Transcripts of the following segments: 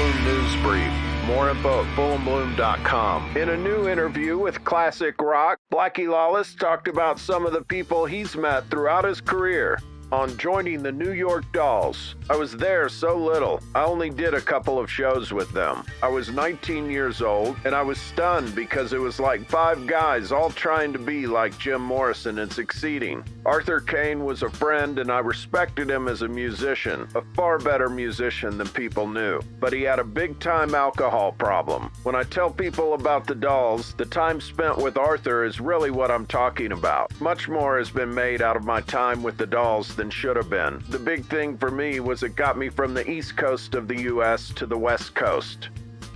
Bloom News Brief. More info at fullandbloom.com. In a new interview with Classic Rock, Blackie Lawless talked about some of the people he's met throughout his career. On joining the New York Dolls. I was there so little. I only did a couple of shows with them. I was 19 years old, and I was stunned because it was like 5 guys all trying to be like Jim Morrison and succeeding. Arthur Kane was a friend, and I respected him as a musician, a far better musician than people knew. But he had a big-time alcohol problem. When I tell people about the Dolls, the time spent with Arthur is really what I'm talking about. Much more has been made out of my time with the Dolls than should have been. The big thing for me was it got me from the East Coast of the U.S. to the West Coast.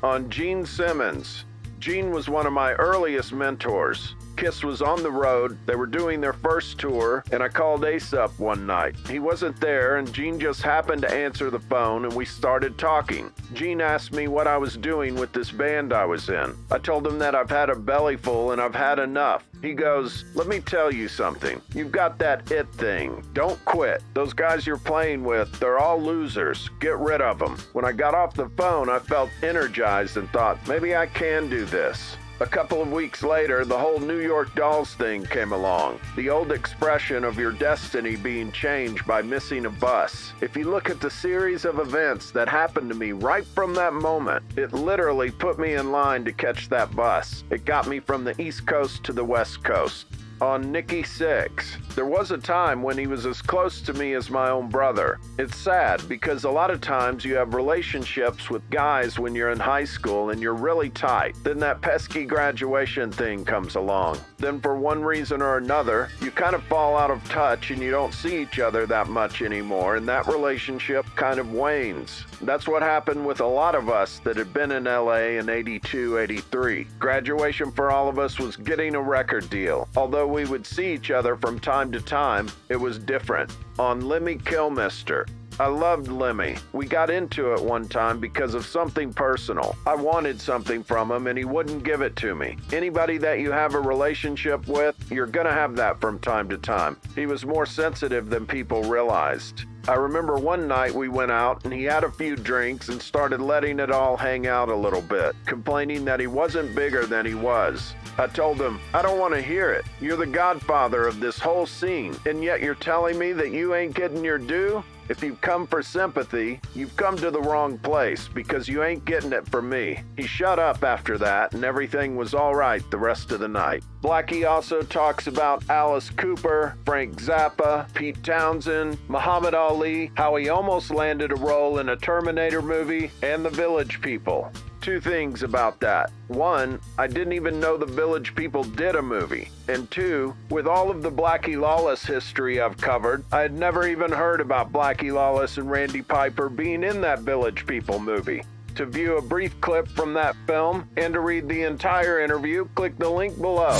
On Gene Simmons. Gene was one of my earliest mentors. Kiss was on the road, they were doing their first tour, and I called Ace up one night. He wasn't there, and Gene just happened to answer the phone, and we started talking. Gene asked me what I was doing with this band I was in. I told him that I've had a belly full and I've had enough. He goes, "Let me tell you something. You've got that it thing. Don't quit. Those guys you're playing with, they're all losers. Get rid of them." When I got off the phone, I felt energized and thought, maybe I can do this. A couple of weeks later, the whole New York Dolls thing came along. The old expression of your destiny being changed by missing a bus. If you look at the series of events that happened to me right from that moment, it literally put me in line to catch that bus. It got me from the East Coast to the West Coast. On Nikki Sixx. There was a time when he was as close to me as my own brother. It's sad because a lot of times you have relationships with guys when you're in high school and you're really tight. Then that pesky graduation thing comes along. Then for one reason or another, you kind of fall out of touch and you don't see each other that much anymore, and that relationship kind of wanes. That's what happened with a lot of us that had been in LA in 82, 83. Graduation for all of us was getting a record deal. Although we would see each other from time to time, it was different. On Lemmy Kilmister. I loved Lemmy. We got into it one time because of something personal. I wanted something from him and he wouldn't give it to me. Anybody that you have a relationship with, you're gonna have that from time to time. He was more sensitive than people realized. I remember one night we went out and he had a few drinks and started letting it all hang out a little bit, complaining that he wasn't bigger than he was. I told him, "I don't want to hear it. You're the godfather of this whole scene, and yet you're telling me that you ain't getting your due? If you've come for sympathy, you've come to the wrong place because you ain't getting it from me." He shut up after that and everything was all right the rest of the night. Blackie also talks about Alice Cooper, Frank Zappa, Pete Townsend, Muhammad Ali, how he almost landed a role in a Terminator movie, and the Village People. 2 things about that. 1, I didn't even know the Village People did a movie. And 2, with all of the Blackie Lawless history I've covered, I had never even heard about Blackie Lawless and Randy Piper being in that Village People movie. To view a brief clip from that film and to read the entire interview, click the link below.